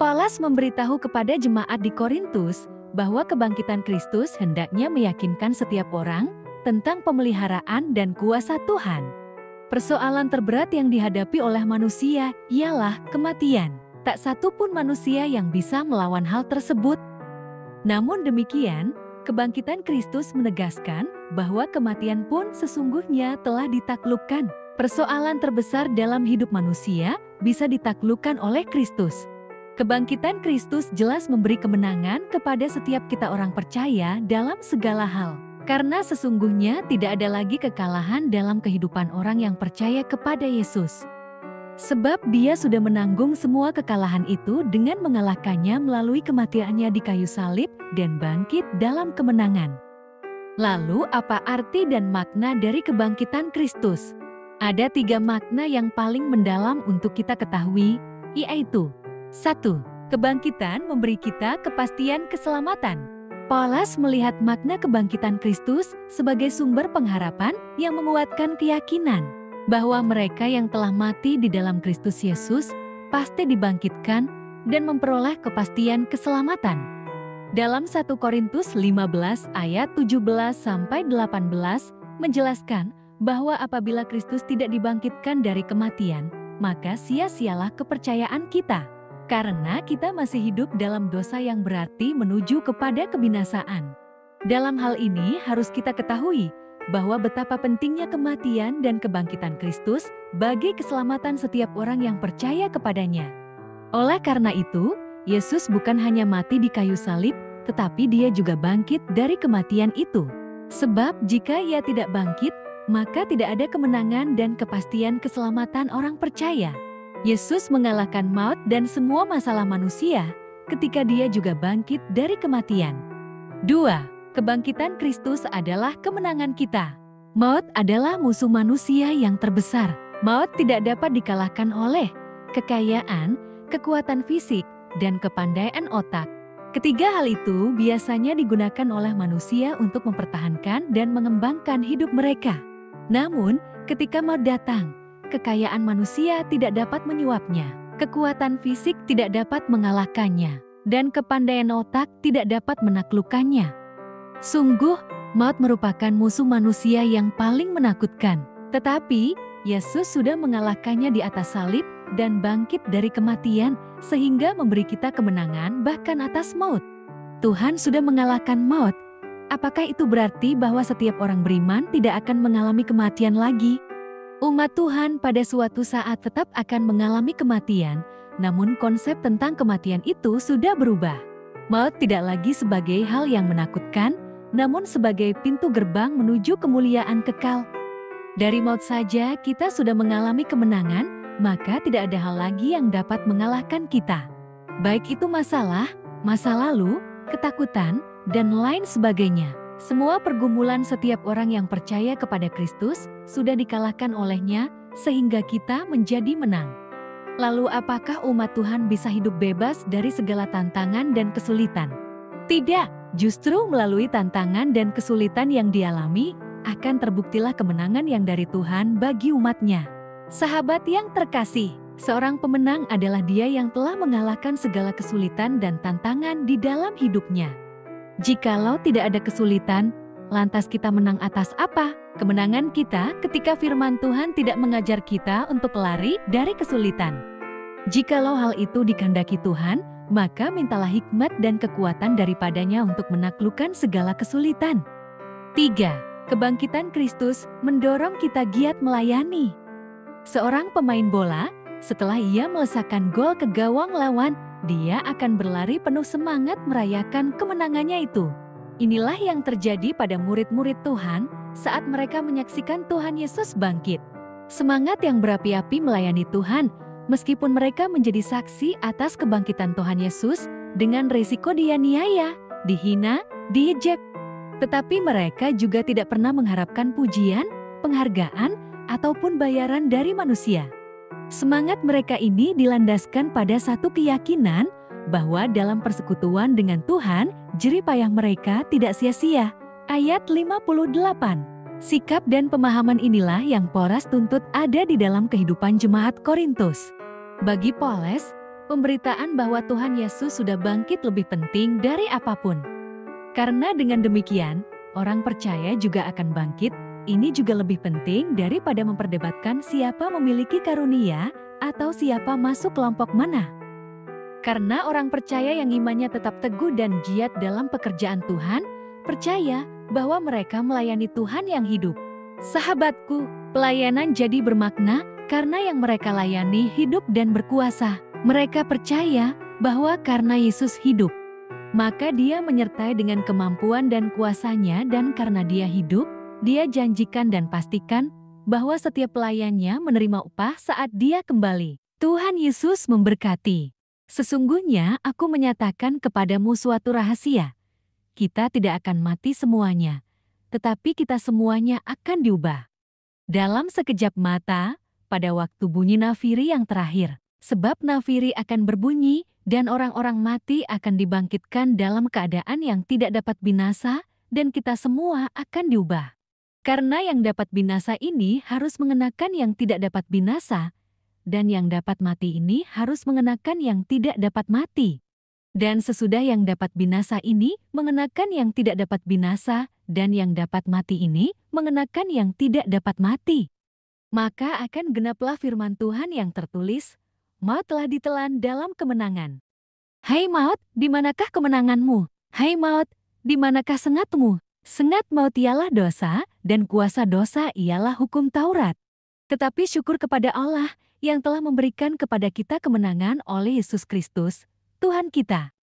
Paulus memberitahu kepada jemaat di Korintus bahwa kebangkitan Kristus hendaknya meyakinkan setiap orang tentang pemeliharaan dan kuasa Tuhan. Persoalan terberat yang dihadapi oleh manusia ialah kematian. Tak satu pun manusia yang bisa melawan hal tersebut. Namun demikian, kebangkitan Kristus menegaskan bahwa kematian pun sesungguhnya telah ditaklukkan. Persoalan terbesar dalam hidup manusia bisa ditaklukkan oleh Kristus. Kebangkitan Kristus jelas memberi kemenangan kepada setiap kita orang percaya dalam segala hal. Karena sesungguhnya tidak ada lagi kekalahan dalam kehidupan orang yang percaya kepada Yesus. Sebab Dia sudah menanggung semua kekalahan itu dengan mengalahkannya melalui kematiannya di kayu salib dan bangkit dalam kemenangan. Lalu apa arti dan makna dari kebangkitan Kristus? Ada 3 makna yang paling mendalam untuk kita ketahui, yaitu 1. Kebangkitan memberi kita kepastian keselamatan. Paulus melihat makna kebangkitan Kristus sebagai sumber pengharapan yang menguatkan keyakinan bahwa mereka yang telah mati di dalam Kristus Yesus pasti dibangkitkan dan memperoleh kepastian keselamatan. Dalam 1 Korintus 15 ayat 17-18 menjelaskan bahwa apabila Kristus tidak dibangkitkan dari kematian, maka sia-sialah kepercayaan kita. Karena kita masih hidup dalam dosa yang berarti menuju kepada kebinasaan. Dalam hal ini harus kita ketahui bahwa betapa pentingnya kematian dan kebangkitan Kristus bagi keselamatan setiap orang yang percaya kepadanya. Oleh karena itu, Yesus bukan hanya mati di kayu salib, tetapi Dia juga bangkit dari kematian itu. Sebab jika Ia tidak bangkit, maka tidak ada kemenangan dan kepastian keselamatan orang percaya. Yesus mengalahkan maut dan semua masalah manusia ketika Dia juga bangkit dari kematian. 2. Kebangkitan Kristus adalah kemenangan kita. Maut adalah musuh manusia yang terbesar. Maut tidak dapat dikalahkan oleh kekayaan, kekuatan fisik, dan kepandaian otak. Ketiga hal itu biasanya digunakan oleh manusia untuk mempertahankan dan mengembangkan hidup mereka. Namun, ketika maut datang, kekayaan manusia tidak dapat menyuapnya, kekuatan fisik tidak dapat mengalahkannya, dan kepandaian otak tidak dapat menaklukkannya. Sungguh, maut merupakan musuh manusia yang paling menakutkan. Tetapi, Yesus sudah mengalahkannya di atas salib dan bangkit dari kematian, sehingga memberi kita kemenangan bahkan atas maut. Tuhan sudah mengalahkan maut. Apakah itu berarti bahwa setiap orang beriman tidak akan mengalami kematian lagi? Umat Tuhan pada suatu saat tetap akan mengalami kematian, namun konsep tentang kematian itu sudah berubah. Maut tidak lagi sebagai hal yang menakutkan, namun sebagai pintu gerbang menuju kemuliaan kekal. Dari maut saja kita sudah mengalami kemenangan, maka tidak ada hal lagi yang dapat mengalahkan kita. Baik itu masalah, masa lalu, ketakutan, dan lain sebagainya. Semua pergumulan setiap orang yang percaya kepada Kristus sudah dikalahkan olehnya sehingga kita menjadi menang. Lalu apakah umat Tuhan bisa hidup bebas dari segala tantangan dan kesulitan? Tidak, justru melalui tantangan dan kesulitan yang dialami akan terbuktilah kemenangan yang dari Tuhan bagi umatnya. Sahabat yang terkasih, seorang pemenang adalah dia yang telah mengalahkan segala kesulitan dan tantangan di dalam hidupnya. Jikalau tidak ada kesulitan, lantas kita menang atas apa? Kemenangan kita ketika firman Tuhan tidak mengajar kita untuk lari dari kesulitan. Jikalau hal itu dikehendaki Tuhan, maka mintalah hikmat dan kekuatan daripadanya untuk menaklukkan segala kesulitan. 3. Kebangkitan Kristus mendorong kita giat melayani. Seorang pemain bola, setelah ia melesakkan gol ke gawang lawan, dia akan berlari penuh semangat merayakan kemenangannya itu. Inilah yang terjadi pada murid-murid Tuhan saat mereka menyaksikan Tuhan Yesus bangkit. Semangat yang berapi-api melayani Tuhan, meskipun mereka menjadi saksi atas kebangkitan Tuhan Yesus dengan risiko dianiaya, dihina, diejek. Tetapi mereka juga tidak pernah mengharapkan pujian, penghargaan, ataupun bayaran dari manusia. Semangat mereka ini dilandaskan pada satu keyakinan bahwa dalam persekutuan dengan Tuhan, jerih payah mereka tidak sia-sia. Ayat 58. Sikap dan pemahaman inilah yang Paulus tuntut ada di dalam kehidupan jemaat Korintus. Bagi Paulus, Pemberitaan bahwa Tuhan Yesus sudah bangkit lebih penting dari apapun. Karena dengan demikian, orang percaya juga akan bangkit. Ini juga lebih penting daripada memperdebatkan siapa memiliki karunia atau siapa masuk kelompok mana. Karena orang percaya yang imannya tetap teguh dan giat dalam pekerjaan Tuhan, percaya bahwa mereka melayani Tuhan yang hidup. Sahabatku, pelayanan jadi bermakna karena yang mereka layani hidup dan berkuasa. Mereka percaya bahwa karena Yesus hidup, maka Dia menyertai dengan kemampuan dan kuasanya, dan karena Dia hidup, Dia janjikan dan pastikan bahwa setiap pelayannya menerima upah saat Dia kembali. Tuhan Yesus memberkati. Sesungguhnya aku menyatakan kepadamu suatu rahasia. Kita tidak akan mati semuanya, tetapi kita semuanya akan diubah. Dalam sekejap mata, pada waktu bunyi nafiri yang terakhir. Sebab nafiri akan berbunyi, dan orang-orang mati akan dibangkitkan dalam keadaan yang tidak dapat binasa, dan kita semua akan diubah. Karena yang dapat binasa ini harus mengenakan yang tidak dapat binasa, dan yang dapat mati ini harus mengenakan yang tidak dapat mati. Dan sesudah yang dapat binasa ini mengenakan yang tidak dapat binasa, dan yang dapat mati ini mengenakan yang tidak dapat mati. Maka akan genaplah firman Tuhan yang tertulis, maut telah ditelan dalam kemenangan. Hai maut, di manakah kemenanganmu? Hai maut, di manakah sengatmu? Sengat maut ialah dosa, dan kuasa dosa ialah hukum Taurat. Tetapi syukur kepada Allah yang telah memberikan kepada kita kemenangan oleh Yesus Kristus, Tuhan kita.